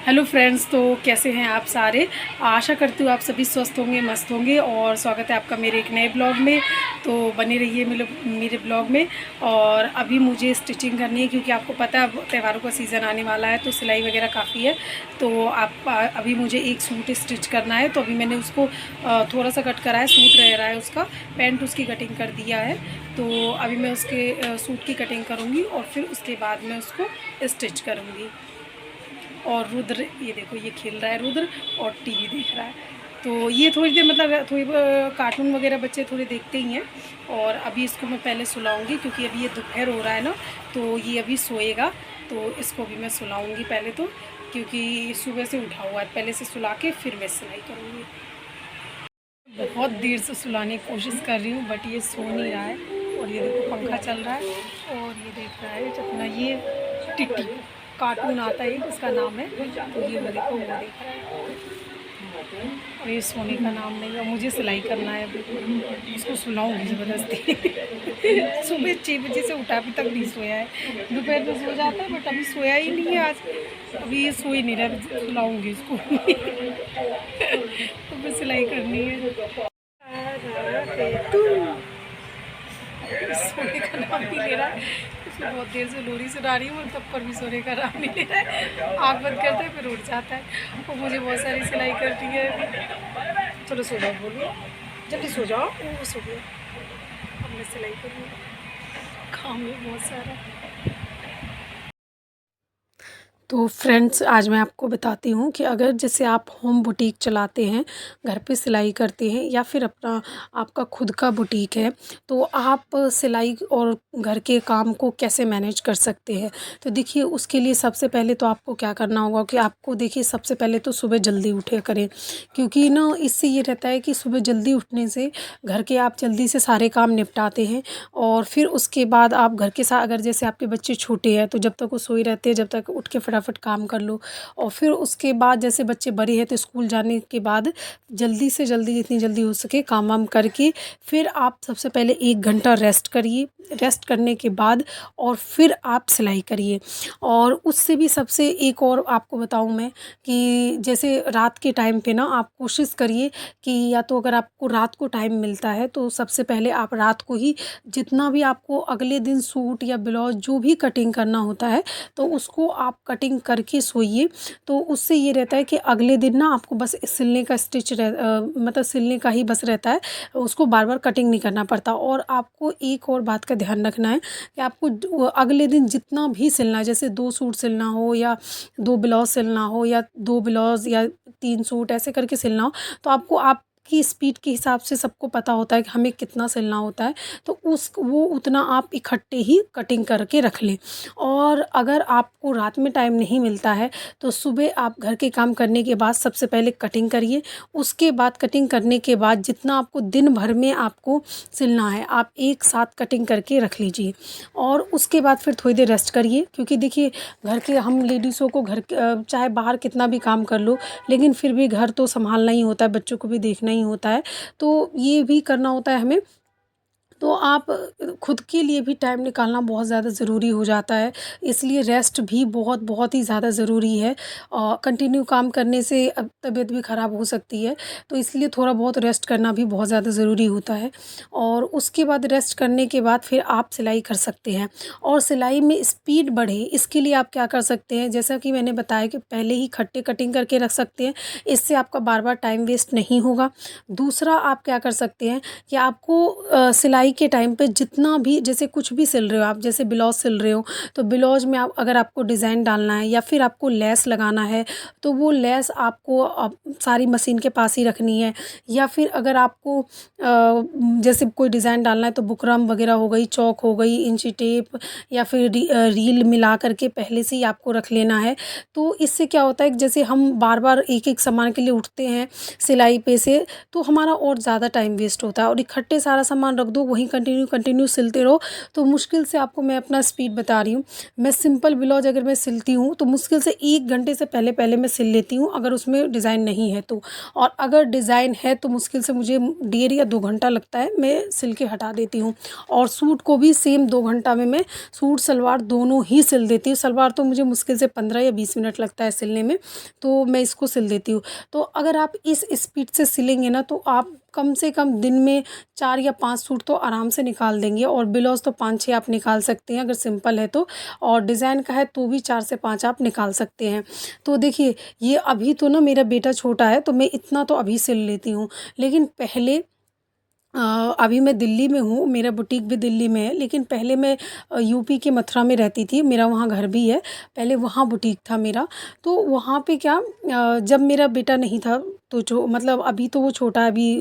Hello friends, तो कैसे हैं आप सारे। आशा करती हूँ आप सभी स्वस्थ होंगे, मस्त होंगे। और स्वागत है आपका मेरे एक नए ब्लॉग में। तो बने रहिए मेरे ब्लॉग में। और अभी मुझे स्टिचिंग करनी है क्योंकि आपको पता है त्योहारों का सीज़न आने वाला है, तो सिलाई वगैरह काफ़ी है। तो अभी मुझे एक सूट स्टिच करना है, तो अभी मैंने उसको थोड़ा सा कट करा है। सूट रह रहा है उसका, पैंट उसकी कटिंग कर दिया है। तो अभी मैं उसके सूट की कटिंग करूँगी और फिर उसके बाद मैं उसको स्टिच करूँगी। और रुद्र, ये देखो, ये खेल रहा है रुद्र और टीवी देख रहा है। तो ये थोड़ी देर मतलब थोड़ी कार्टून वगैरह बच्चे थोड़े देखते ही हैं। और अभी इसको मैं पहले सुलाऊंगी क्योंकि अभी ये दोपहर हो रहा है ना, तो ये अभी सोएगा। तो इसको भी मैं सुलाऊंगी पहले तो, क्योंकि सुबह से उठा हुआ है। पहले से सुला के फिर मैं सिलाई करूँगी। बहुत देर से सुलाने की कोशिश कर रही हूँ बट ये सो नहीं रहा है। और ये देखो पंखा चल रहा है और ये देख रहा है अपना ये टिट्टी कार्टून आता है, उसका नाम है। तो ये वो देखो वो देख रहा है। और ये सोने का नाम नहीं है। मुझे सिलाई करना है, अभी उसको सुलाऊंगी ज़बरदस्ती। सुबह 6 बजे से उठा, अभी तक नहीं सोया है। दोपहर में सो जाता है बट अभी सोया ही नहीं है आज। अभी ये सो ही नहीं रहा, सुलाऊंगी इसको। तो फिर सिलाई करनी है। सोने का नाम नहीं ले रहा है। उसको बहुत देर से लोरी सुना रही हूँ और तब पर भी सोने का नाम नहीं ले रहा है। आँख बंद करता है फिर उठ जाता है। और मुझे बहुत सारी सिलाई करनी है अभी। चलो सो जाओ, बोलो जल्दी सो जाओ। वो सो गया, अब मैं सिलाई करूँगी। काम है बहुत सारा। तो फ्रेंड्स, आज मैं आपको बताती हूँ कि अगर जैसे आप होम बुटीक चलाते हैं, घर पे सिलाई करते हैं, या फिर अपना आपका खुद का बुटीक है, तो आप सिलाई और घर के काम को कैसे मैनेज कर सकते हैं। तो देखिए, उसके लिए सबसे पहले तो आपको क्या करना होगा कि आपको देखिए सबसे पहले तो सुबह जल्दी उठे करें। क्योंकि ना इससे ये रहता है कि सुबह जल्दी उठने से घर के आप जल्दी से सारे काम निपटाते हैं। और फिर उसके बाद आप घर के साथ, अगर जैसे आपके बच्चे छोटे हैं तो जब तक वो सोए रहते हैं, जब तक उठ के फटाफट काम कर लो। और फिर उसके बाद जैसे बच्चे बड़े हैं तो स्कूल जाने के बाद जल्दी से जल्दी, जितनी जल्दी हो सके काम वाम करके, फिर आप सबसे पहले 1 घंटा रेस्ट करिए। रेस्ट करने के बाद और फिर आप सिलाई करिए। और उससे भी सबसे एक और आपको बताऊं मैं कि जैसे रात के टाइम पे ना आप कोशिश करिए कि या तो अगर आपको रात को टाइम मिलता है तो सबसे पहले आप रात को ही जितना भी आपको अगले दिन सूट या ब्लाउज जो भी कटिंग करना होता है, तो उसको आप कटिंग करके सोइए। तो उससे ये रहता है कि अगले दिन ना आपको बस सिलने का मतलब सिलने का ही बस रहता है, उसको बार बार कटिंग नहीं करना पड़ता। और आपको एक और बात का ध्यान रखना है कि आपको अगले दिन जितना भी सिलना है, जैसे 2 सूट सिलना हो या 2 ब्लाउज सिलना हो या 2 ब्लाउज या 3 सूट ऐसे करके सिलना हो, तो आपको आपकी स्पीड के हिसाब से सबको पता होता है कि हमें कितना सिलना होता है। तो वो उतना आप इकट्ठे ही कटिंग करके रख लें। और अगर आपको रात में टाइम नहीं मिलता है तो सुबह आप घर के काम करने के बाद सबसे पहले कटिंग करिए। उसके बाद कटिंग करने के बाद जितना आपको दिन भर में आपको सिलना है, आप एक साथ कटिंग करके रख लीजिए। और उसके बाद फिर थोड़ी देर रेस्ट करिए। क्योंकि देखिए, घर के हम लेडीज़ों को चाहे बाहर कितना भी काम कर लो, लेकिन फिर भी घर तो संभालना ही होता है, बच्चों को भी देखना ही होता है। तो ये भी करना होता है हमें। तो आप खुद के लिए भी टाइम निकालना बहुत ज़्यादा ज़रूरी हो जाता है। इसलिए रेस्ट भी बहुत बहुत ही ज़्यादा ज़रूरी है। और कंटिन्यू काम करने से तबीयत भी ख़राब हो सकती है। तो इसलिए थोड़ा बहुत रेस्ट करना भी बहुत ज़्यादा ज़रूरी होता है। और उसके बाद रेस्ट करने के बाद फिर आप सिलाई कर सकते हैं। और सिलाई में स्पीड बढ़े, इसके लिए आप क्या कर सकते हैं, जैसा कि मैंने बताया कि पहले ही खट्टे कटिंग करके रख सकते हैं। इससे आपका बार बार टाइम वेस्ट नहीं होगा। दूसरा आप क्या कर सकते हैं कि आपको सिलाई के टाइम पे जितना भी, जैसे कुछ भी सिल रहे हो आप, जैसे ब्लाउज सिल रहे हो, तो ब्लाउज में आप अगर आपको डिज़ाइन डालना है या फिर आपको लेस लगाना है, तो वो लेस आपको सारी मशीन के पास ही रखनी है। या फिर अगर आपको जैसे कोई डिज़ाइन डालना है तो बुकरम वगैरह हो गई, चौक हो गई, इंची टेप, या फिर रील मिला करके पहले से ही आपको रख लेना है। तो इससे क्या होता है कि जैसे हम बार बार एक एक सामान के लिए उठते हैं सिलाई पे से, तो हमारा और ज़्यादा टाइम वेस्ट होता है। और इकट्ठे सारा सामान रख दो, वहीं वहीं कंटिन्यू सिलते रहो तो मुश्किल से आपको मैं अपना स्पीड बता रही हूँ, मैं सिंपल ब्लाउज अगर मैं सिलती हूँ तो मुश्किल से 1 घंटे से पहले मैं सिल लेती हूँ, अगर उसमें डिज़ाइन नहीं है तो। और अगर डिज़ाइन है तो मुश्किल से मुझे 1.5 या 2 घंटा लगता है, मैं सिल के हटा देती हूँ। और सूट को भी सेम 2 घंटा में मैं सूट सलवार दोनों ही सिल देती हूँ। सलवार तो मुझे मुश्किल से 15 या 20 मिनट लगता है सिलने में, तो मैं इसको सिल देती हूँ। तो अगर आप इस स्पीड से सिलेंगे ना तो आप कम से कम दिन में 4 या 5 सूट तो आराम से निकाल देंगे, और ब्लाउज़ तो 5-6 आप निकाल सकते हैं अगर सिंपल है तो, और डिज़ाइन का है तो भी 4 से 5 आप निकाल सकते हैं। तो देखिए, ये अभी तो ना मेरा बेटा छोटा है तो मैं इतना तो अभी सिल लेती हूँ, लेकिन पहले अ, अभी मैं दिल्ली में हूँ, मेरा बुटीक भी दिल्ली में है, लेकिन पहले मैं यूपी के मथुरा में रहती थी, मेरा वहाँ घर भी है, पहले वहाँ बुटीक था मेरा। तो वहाँ पे क्या, जब मेरा बेटा नहीं था तो जो मतलब अभी तो वो छोटा है अभी,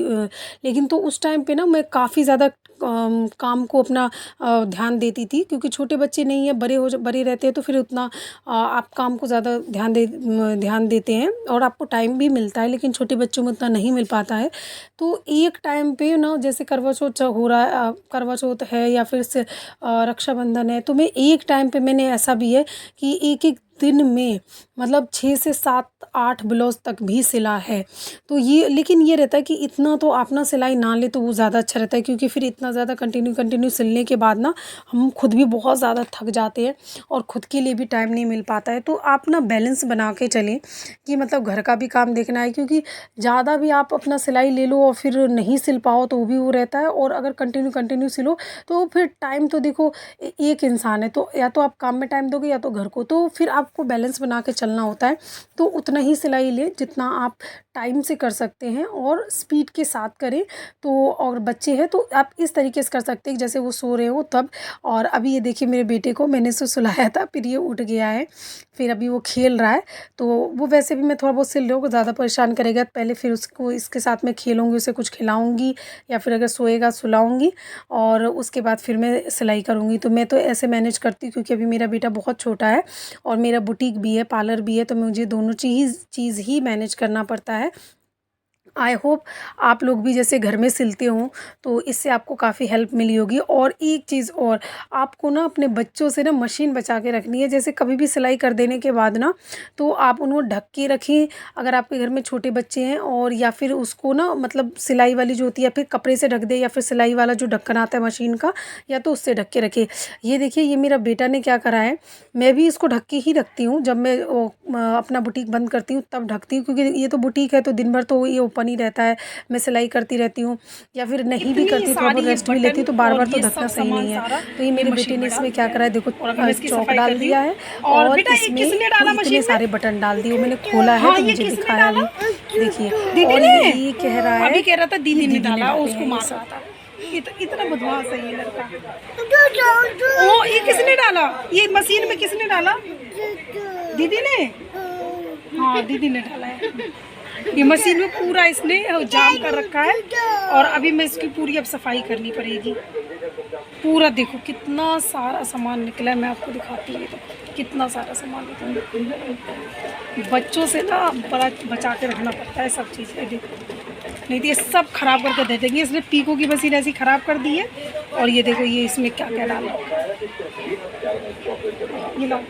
लेकिन तो उस टाइम पे ना मैं काफ़ी ज़्यादा काम को अपना ध्यान देती थी, क्योंकि छोटे बच्चे नहीं है, बड़े रहते हैं तो फिर उतना आप काम को ज़्यादा ध्यान देते हैं और आपको टाइम भी मिलता है, लेकिन छोटे बच्चों में उतना नहीं मिल पाता है। तो एक टाइम पे ना जैसे करवा चौथ हो रहा है, करवा चौथ है या फिर से रक्षाबंधन है, तो मैं एक टाइम पे मैंने ऐसा भी है कि एक दिन में मतलब 6 से 7-8 ब्लाउज़ तक भी सिला है। तो ये, लेकिन ये रहता है कि इतना तो आप ना सिलाई ना लें तो वो ज़्यादा अच्छा रहता है, क्योंकि फिर इतना ज़्यादा कंटिन्यू सिलने के बाद ना हम खुद भी बहुत ज़्यादा थक जाते हैं और खुद के लिए भी टाइम नहीं मिल पाता है। तो आप ना बैलेंस बना के चलें कि मतलब घर का भी काम देखना है, क्योंकि ज़्यादा भी आप अपना सिलाई ले लो और फिर नहीं सिल पाओ तो वो भी वो रहता है, और अगर कंटिन्यू सिलो तो फिर टाइम तो देखो, एक इंसान है तो या तो आप काम में टाइम दोगे या तो घर को, तो फिर आपको बैलेंस बना के चलना होता है। तो उतना ही सिलाई ले जितना आप टाइम से कर सकते हैं और स्पीड के साथ करें। तो और बच्चे हैं तो आप इस तरीके से कर सकते हैं कि जैसे वो सो रहे हो तब। और अभी ये देखिए मेरे बेटे को मैंने इसे सुलाया था, फिर ये उठ गया है, फिर अभी वो खेल रहा है। तो वो वैसे भी मैं थोड़ा बहुत सिल रही हूँ, ज़्यादा परेशान करेगा पहले, फिर उसको इसके साथ मैं खेलूँगी, उसे कुछ खिलाऊँगी या फिर अगर सोएगा सुलाऊँगी, और उसके बाद फिर मैं सिलाई करूँगी। तो मैं तो ऐसे मैनेज करती हूँ, क्योंकि अभी मेरा बेटा बहुत छोटा है और मेरा बुटीक भी है, पार्लर भी है, तो मुझे दोनों चीज़ ही मैनेज करना पड़ता है। आई होप आप लोग भी जैसे घर में सिलते हो तो इससे आपको काफ़ी हेल्प मिली होगी। और एक चीज़ और, आपको ना अपने बच्चों से ना मशीन बचा के रखनी है। जैसे कभी भी सिलाई कर देने के बाद ना तो आप उनको ढक के रखें, अगर आपके घर में छोटे बच्चे हैं, और या फिर उसको ना मतलब सिलाई वाली जो होती है फिर कपड़े से ढक दे, या फिर सिलाई वाला जो ढक्कन आता है मशीन का, या तो उससे ढक के रखे। ये देखिए ये मेरा बेटा ने क्या करा है, मैं भी इसको ढक के ही रखती हूँ, जब मैं अपना बुटीक बंद करती हूँ तब ढकती हूँ, क्योंकि ये तो बुटीक है तो दिन भर तो ये ओपन ही रहता है, मैं सिलाई करती रहती हूँ, या फिर नहीं भी करती थोड़ा बहुत रेस्ट भी लेती हूँ, तो बार बार तो ढकना सही नहीं है। तो ये मेरे बेटे ने इसमें क्या करा है, देखो चौक डाल दिया है और इसमें इतने सारे बटन डाल दिए। मैंने खोला है तो मुझे दिखाया अभी, देखिए। और ये कह रहा है, अभी कह रहा था दीदी ने डाला, उसको मार रहा था। इतना बदमाश है ये लड़का। ओ ये किसने डाला, ये मशीन में किसने डाला? दीदी ने। हाँ दीदी ने डाला है। ये मशीन में पूरा इसने जाम कर रखा है, और अभी मैं इसकी पूरी अब सफाई करनी पड़ेगी। पूरा देखो कितना सारा सामान निकला है, मैं आपको दिखाती हूँ। तो कितना सारा सामान निकला, बच्चों से ना बड़ा बचा के रखना पड़ता है सब चीज़ें, देखो नहीं तो ये सब खराब करके दे देंगे। इसने पीको की मशीन ऐसी ख़राब कर दी है। और ये देखो ये इसमें क्या क्या डाला, ये लो।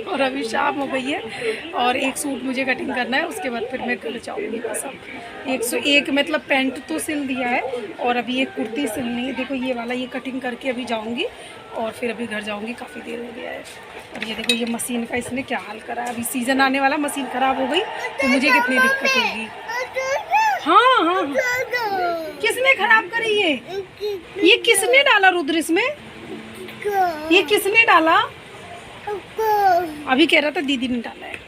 और अभी शाम हो गई है और एक सूट मुझे कटिंग करना है, उसके बाद फिर मैं घर जाऊँगी। बस अब 101 मतलब पैंट तो सिल दिया है और अभी एक कुर्ती सिलनी है। देखो ये वाला, ये कटिंग करके अभी जाऊँगी और फिर अभी घर जाऊँगी, काफ़ी देर हो गया है। और ये देखो ये मशीन का इसने क्या हाल करा है, अभी सीज़न आने वाला, मशीन ख़राब हो गई तो मुझे कितनी दिक्कत होगी। हाँ हाँ किसने ख़राब करी ये किसने डाला रुद्र इसमें, ये किसने डाला? अभी कह रहा था दीदी ने डाला है।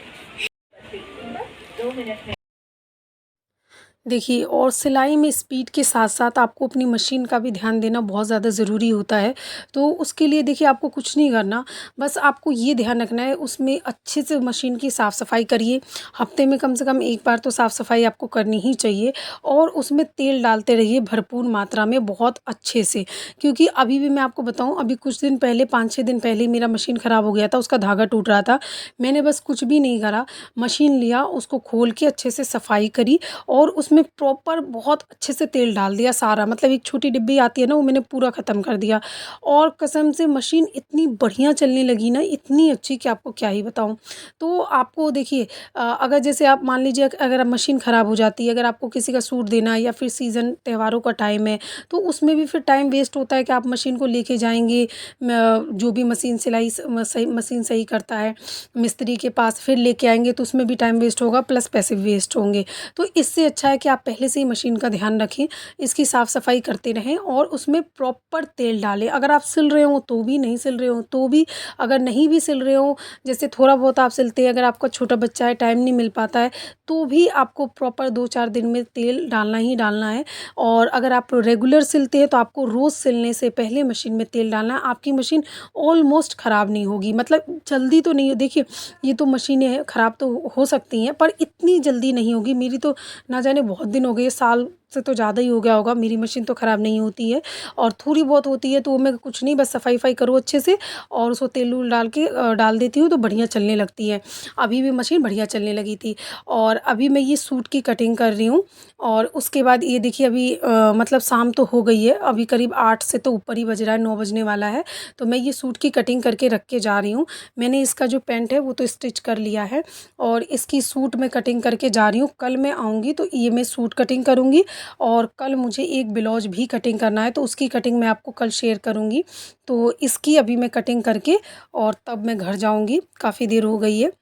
देखिए, और सिलाई में स्पीड के साथ साथ आपको अपनी मशीन का भी ध्यान देना बहुत ज़्यादा ज़रूरी होता है। तो उसके लिए देखिए आपको कुछ नहीं करना, बस आपको ये ध्यान रखना है उसमें अच्छे से मशीन की साफ़ सफाई करिए। हफ्ते में कम से कम एक बार तो साफ़ सफाई आपको करनी ही चाहिए, और उसमें तेल डालते रहिए भरपूर मात्रा में, बहुत अच्छे से। क्योंकि अभी भी मैं आपको बताऊँ, अभी कुछ दिन पहले 5-6 दिन पहले मेरा मशीन ख़राब हो गया था, उसका धागा टूट रहा था। मैंने बस कुछ भी नहीं करा, मशीन लिया, उसको खोल के अच्छे से सफाई करी और उसमें उसमें प्रॉपर बहुत अच्छे से तेल डाल दिया सारा, मतलब एक छोटी डिब्बी आती है ना, वो मैंने पूरा ख़त्म कर दिया। और कसम से मशीन इतनी बढ़िया चलने लगी ना, इतनी अच्छी कि आपको क्या ही बताऊँ। तो आपको देखिए अगर जैसे आप मान लीजिए अगर अब मशीन ख़राब हो जाती है, अगर आपको किसी का सूट देना है या फिर सीज़न त्योहारों का टाइम है, तो उसमें भी फिर टाइम वेस्ट होता है कि आप मशीन को लेके जाएँगे जो भी मशीन सिलाई मशीन सही करता है मिस्त्री के पास, फिर लेके आएँगे तो उसमें भी टाइम वेस्ट होगा प्लस पैसे वेस्ट होंगे। तो इससे अच्छा है कि आप पहले से ही मशीन का ध्यान रखें, इसकी साफ़ सफाई करते रहें और उसमें प्रॉपर तेल डालें। अगर आप सिल रहे हो तो भी, नहीं सिल रहे हो तो भी, अगर नहीं भी सिल रहे हो, जैसे थोड़ा बहुत आप सिलते हैं, अगर आपका छोटा बच्चा है, टाइम नहीं मिल पाता है, तो भी आपको प्रॉपर 2-4 दिन में तेल डालना ही डालना है। और अगर आप रेगुलर सिलते हैं तो आपको रोज़ सिलने से पहले मशीन में तेल डालना है। आपकी मशीन ऑलमोस्ट ख़राब नहीं होगी, मतलब जल्दी तो नहीं, देखिए ये तो मशीनें हैं, ख़राब तो हो सकती हैं पर इतनी जल्दी नहीं होगी। मेरी तो ना जाने बहुत दिन हो गए, साल से तो ज़्यादा ही हो गया होगा, मेरी मशीन तो ख़राब नहीं होती है। और थोड़ी बहुत होती है तो वो मैं कुछ नहीं, बस सफाई करो अच्छे से और उसको तेल वूल डाल के डाल देती हूँ तो बढ़िया चलने लगती है। अभी भी मशीन बढ़िया चलने लगी थी। और अभी मैं ये सूट की कटिंग कर रही हूँ और उसके बाद ये देखिए अभी मतलब शाम तो हो गई है, अभी करीब 8 से तो ऊपर ही बज रहा है, 9 बजने वाला है। तो मैं ये सूट की कटिंग करके रख के जा रही हूँ। मैंने इसका जो पैंट है वो तो स्टिच कर लिया है और इसकी सूट मैं कटिंग करके जा रही हूँ। कल मैं आऊँगी तो ये मैं सूट कटिंग करूँगी और कल मुझे एक ब्लाउज भी कटिंग करना है, तो उसकी कटिंग मैं आपको कल शेयर करूँगी। तो इसकी अभी मैं कटिंग करके और तब मैं घर जाऊँगी, काफ़ी देर हो गई है।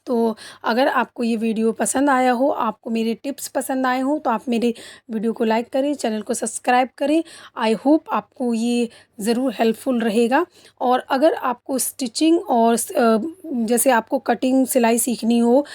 तो अगर आपको ये वीडियो पसंद आया हो, आपको मेरे टिप्स पसंद आए हों, तो आप मेरे वीडियो को लाइक करें, चैनल को सब्सक्राइब करें। आई होप आपको ये ज़रूर हेल्पफुल रहेगा। और अगर आपको स्टिचिंग और जैसे आपको कटिंग सिलाई सीखनी हो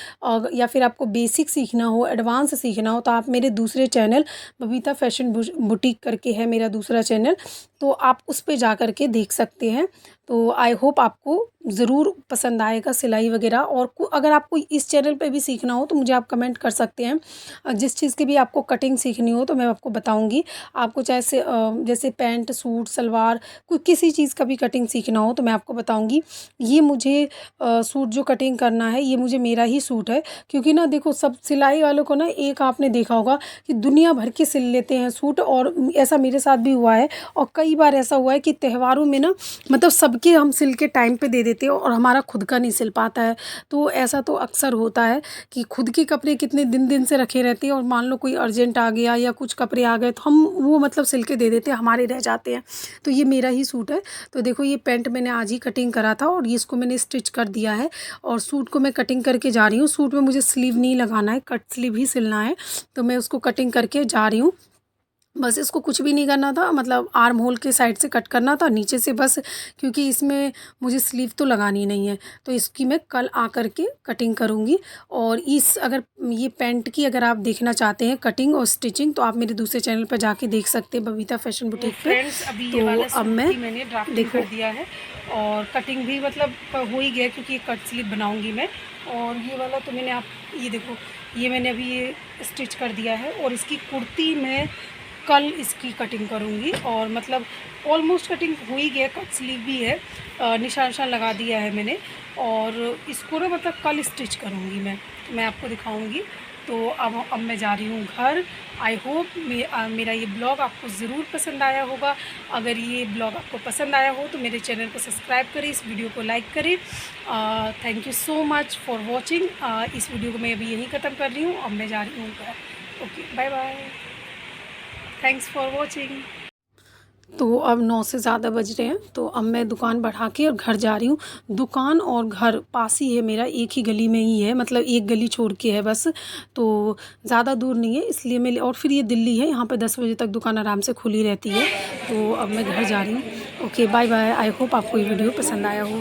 या फिर आपको बेसिक सीखना हो, एडवांस सीखना हो, तो आप मेरे दूसरे चैनल बबीता फैशन बुटीक करके है मेरा दूसरा चैनल, तो आप उस पे जा कर के देख सकते हैं। तो आई होप आपको ज़रूर पसंद आएगा सिलाई वगैरह। और अगर आपको इस चैनल पे भी सीखना हो तो मुझे आप कमेंट कर सकते हैं। जिस चीज़ की भी आपको कटिंग सीखनी हो तो मैं आपको बताऊंगी। आपको चाहे जैसे पैंट, सूट, सलवार, कोई किसी चीज़ का भी कटिंग सीखना हो तो मैं आपको बताऊंगी। ये मुझे सूट जो कटिंग करना है ये मुझे मेरा ही सूट है, क्योंकि ना देखो सब सिलाई वालों को ना, एक आपने देखा होगा कि दुनिया भर के सिल लेते हैं सूट, और ऐसा मेरे साथ भी हुआ है। और कई बार ऐसा हुआ है कि त्योहारों में ना, मतलब सबके हम सिल के टाइम पे दे देते हैं और हमारा खुद का नहीं सिल पाता है। तो ऐसा तो अक्सर होता है कि खुद के कपड़े कितने दिन दिन से रखे रहते हैं और मान लो कोई अर्जेंट आ गया या कुछ कपड़े आ गए तो हम वो मतलब सिल के दे देते हैं, हमारे रह जाते हैं। तो ये मेरा ही सूट है। तो देखो ये पैंट मैंने आज ही कटिंग करा था और ये इसको मैंने स्टिच कर दिया है और सूट को मैं कटिंग करके जा रही हूँ। सूट में मुझे स्लीव नहीं लगाना है, कट स्लीव ही सिलना है, तो मैं उसको कटिंग करके जा रही हूँ। बस इसको कुछ भी नहीं करना था, मतलब आर्म होल के साइड से कट करना था, नीचे से बस, क्योंकि इसमें मुझे स्लीव तो लगानी नहीं है। तो इसकी मैं कल आ कर के कटिंग करूँगी। और अगर ये पैंट की अगर आप देखना चाहते हैं कटिंग और स्टिचिंग तो आप मेरे दूसरे चैनल पर जाके देख सकते हैं, बबीता फैशन बुटीक पे। तो अब मैंने ड्राफ्टिंग कर दिया है और कटिंग भी मतलब हो ही गया, क्योंकि कट स्लीव बनाऊंगी मैं। और ये वाला तो मैंने, आप ये देखो, ये मैंने अभी ये स्टिच कर दिया है और इसकी कुर्ती मैं कल इसकी कटिंग करूँगी। और मतलब ऑलमोस्ट कटिंग हो ही गया, कट स्लीव भी है, निशान लगा दिया है मैंने। और इसको ना मतलब कल स्टिच करूँगी मैं आपको दिखाऊँगी। तो अब मैं जा रही हूँ घर। आई होप मेरा ये ब्लॉग आपको ज़रूर पसंद आया होगा। अगर ये ब्लॉग आपको पसंद आया हो तो मेरे चैनल को सब्सक्राइब करें, इस वीडियो को लाइक करें। Thank you so much for watching. इस वीडियो को मैं अभी यहीं ख़त्म कर रही हूँ, अब मैं जा रही हूँ घर। Okay, bye bye, thanks for watching. तो अब 9 से ज़्यादा बज रहे हैं, तो अब मैं दुकान बढ़ा के और घर जा रही हूँ। दुकान और घर पास ही है मेरा, एक ही गली में ही है, मतलब एक गली छोड़ के है बस, तो ज़्यादा दूर नहीं है, इसलिए मैं, और फिर ये दिल्ली है, यहाँ पे 10 बजे तक दुकान आराम से खुली रहती है। तो अब मैं घर जा रही हूँ। Okay, bye bye. I hope आपको ये वीडियो पसंद आया हो।